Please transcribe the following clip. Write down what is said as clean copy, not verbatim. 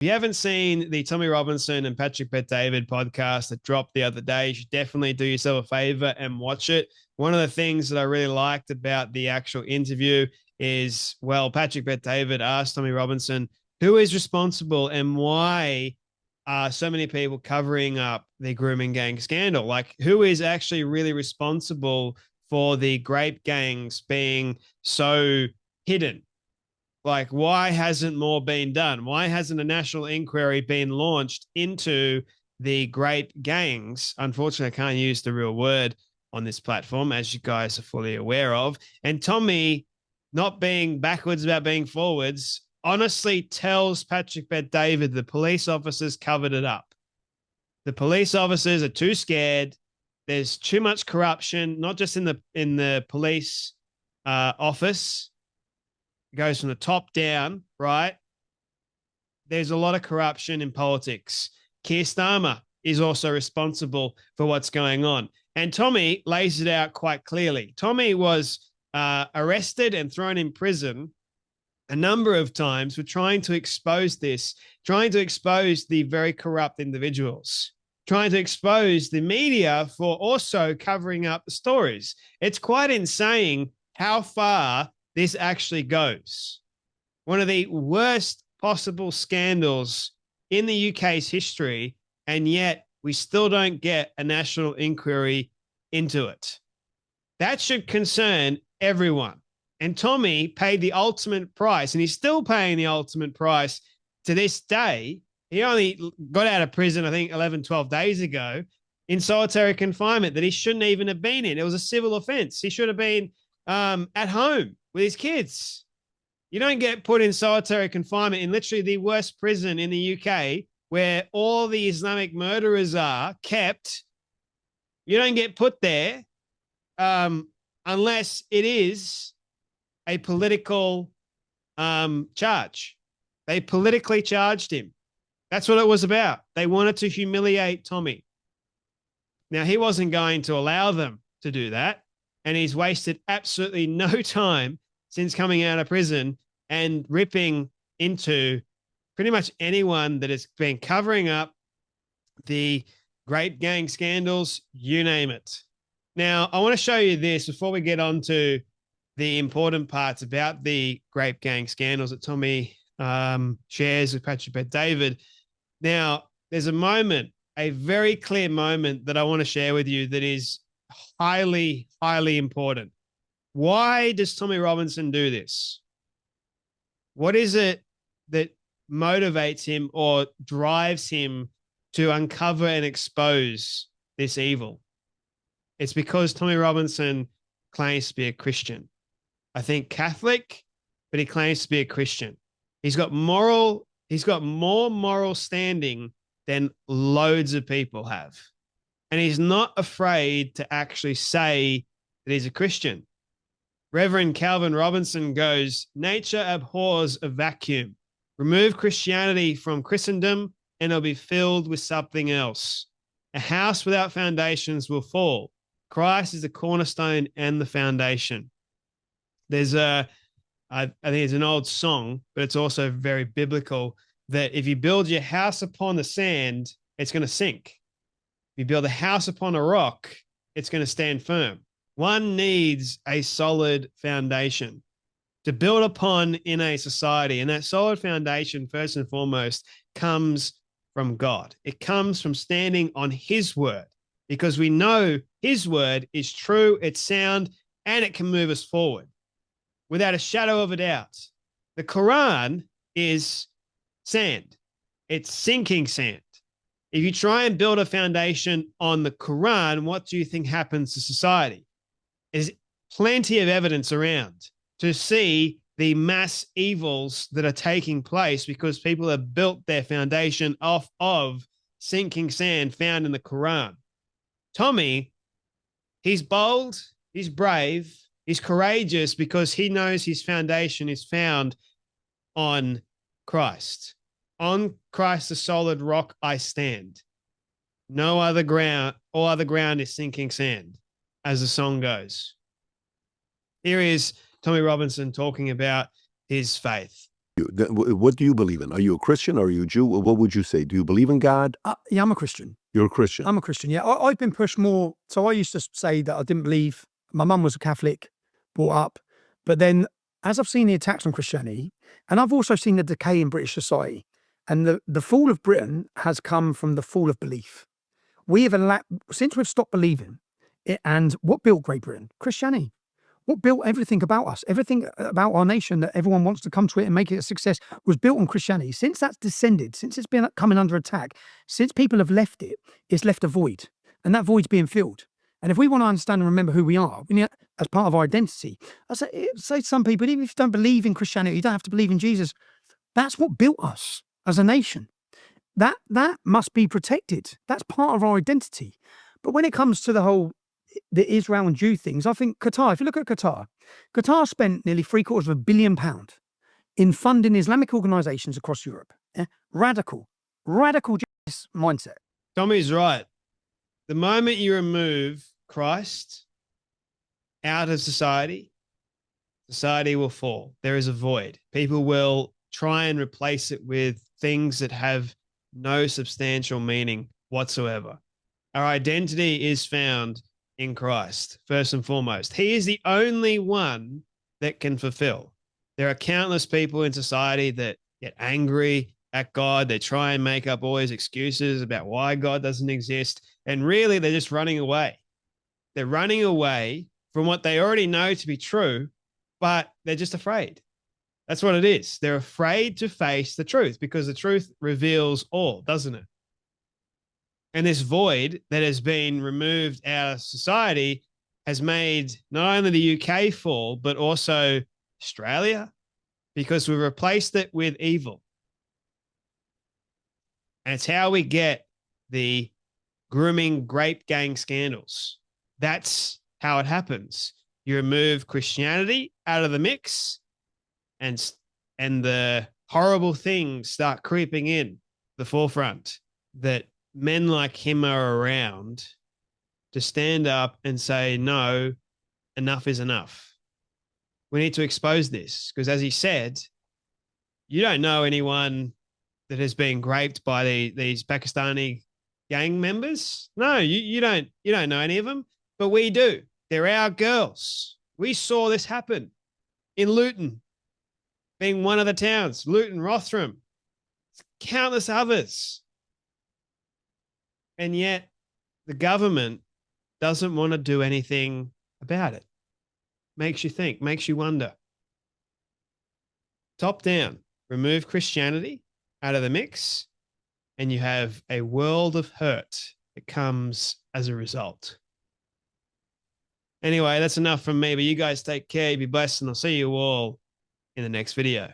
If you haven't seen the Tommy Robinson and Patrick Bet-David podcast that dropped the other day, you should definitely do yourself a favor and watch it. One of the things that I really liked about the actual interview is, well, Patrick Bet-David asked Tommy Robinson, who is responsible and why are so many people covering up the grooming gang scandal? Like, who is actually really responsible for the grape gangs being so hidden? Like, why hasn't more been done? Why hasn't a national inquiry been launched into the grape gangs? Unfortunately, I can't use the real word on this platform, as you guys are fully aware of. And Tommy, not being backwards about being forwards, honestly tells Patrick Bet-David the police officers covered it up. The police officers are too scared. There's too much corruption, not just in the police office. It goes from the top down, right? There's a lot of corruption in politics. Keir Starmer is also responsible for what's going on. And Tommy lays it out quite clearly. Tommy was arrested and thrown in prison a number of times for trying to expose this, trying to expose the very corrupt individuals, trying to expose the media for also covering up the stories. It's quite insane how far this actually goes. One of the worst possible scandals in the UK's history, and yet we still don't get a national inquiry into it. That should concern everyone. And Tommy paid the ultimate price, and he's still paying the ultimate price to this day. He only got out of prison, I think, 11, 12 days ago in solitary confinement that he shouldn't even have been in. It was a civil offense. He should have been at home with his kids. You don't get put in solitary confinement in literally the worst prison in the UK where all the Islamic murderers are kept. You don't get put there unless it is a political charge. They politically charged him. That's what it was about. They wanted to humiliate Tommy. Now, he wasn't going to allow them to do that, and he's wasted absolutely no time since coming out of prison and ripping into pretty much anyone that has been covering up the grape gang scandals, you name it. Now, I want to show you this before we get on to the important parts about the grape gang scandals that Tommy shares with Patrick Bet-David. Now, there's a moment, a very clear moment that I want to share with you that is highly, highly important. Why does Tommy Robinson do this? What is it that motivates him or drives him to uncover and expose this evil? It's because Tommy Robinson claims to be a Christian. I think Catholic, but he claims to be a Christian. He's got more moral standing than loads of people have. And he's not afraid to actually say that he's a Christian. Reverend Calvin Robinson goes, nature abhors a vacuum. Remove Christianity from Christendom and it'll be filled with something else. A house without foundations will fall. Christ is the cornerstone and the foundation. There's I think it's an old song, but it's also very biblical that if you build your house upon the sand, it's going to sink. If you build a house upon a rock, it's going to stand firm. One needs a solid foundation to build upon in a society. And that solid foundation, first and foremost, comes from God. It comes from standing on his word because we know his word is true, it's sound, and it can move us forward without a shadow of a doubt. The Quran is sand. It's sinking sand. If you try and build a foundation on the Quran, what do you think happens to society? There's plenty of evidence around to see the mass evils that are taking place because people have built their foundation off of sinking sand found in the Quran. Tommy, he's bold, he's brave, he's courageous because he knows his foundation is found on Christ. On Christ, the solid rock, I stand. No other ground, all other ground is sinking sand, as the song goes. Here is Tommy Robinson talking about his faith. What do you believe in? Are you a Christian? Are you a Jew? What would you say? Do you believe in God? Yeah, I'm a Christian. You're a Christian. I'm a Christian, yeah. I've been pushed more. So I used to say that I didn't believe. My mum was a Catholic, brought up. But then as I've seen the attacks on Christianity, and I've also seen the decay in British society, and the fall of Britain has come from the fall of belief. We have since we've stopped believing, and what built Great Britain? Christianity. What built everything about us, everything about our nation that everyone wants to come to it and make it a success was built on Christianity. Since that's descended, since it's been coming under attack, since people have left it, it's left a void. And that void's being filled. And if we want to understand and remember who we are, as part of our identity, I say to some people, even if you don't believe in Christianity, you don't have to believe in Jesus. That's what built us as a nation. That must be protected. That's part of our identity. But when it comes to the Israel and Jew things, I think Qatar, if you look at Qatar spent nearly £750 million in funding Islamic organizations across Europe. Radical mindset. Tommy's right. The moment you remove Christ out of society, society will fall. There is a void. People will try and replace it with things that have no substantial meaning whatsoever. Our identity is found in Christ, first and foremost. He is the only one that can fulfill. There are countless people in society that get angry at God. They try and make up all these excuses about why God doesn't exist. And really, they're just running away. They're running away from what they already know to be true, but they're just afraid. That's what it is. They're afraid to face the truth because the truth reveals all, doesn't it? And this void that has been removed out of society has made not only the UK fall, but also Australia, because we replaced it with evil. And it's how we get the grooming grape gang scandals. That's how it happens. You remove Christianity out of the mix, and the horrible things start creeping in the forefront that men like him are around to stand up and say, no, enough is enough. We need to expose this because, as he said, you don't know anyone that has been raped by these Pakistani gang members. No, you don't know any of them, but we do. They're our girls. We saw this happen in Luton, being one of the towns, Luton, Rotherham, countless others. And yet the government doesn't want to do anything about it. Makes you think, makes you wonder. Top down, remove Christianity out of the mix, and you have a world of hurt that comes as a result. Anyway, that's enough from me, but you guys take care, be blessed, and I'll see you all in the next video.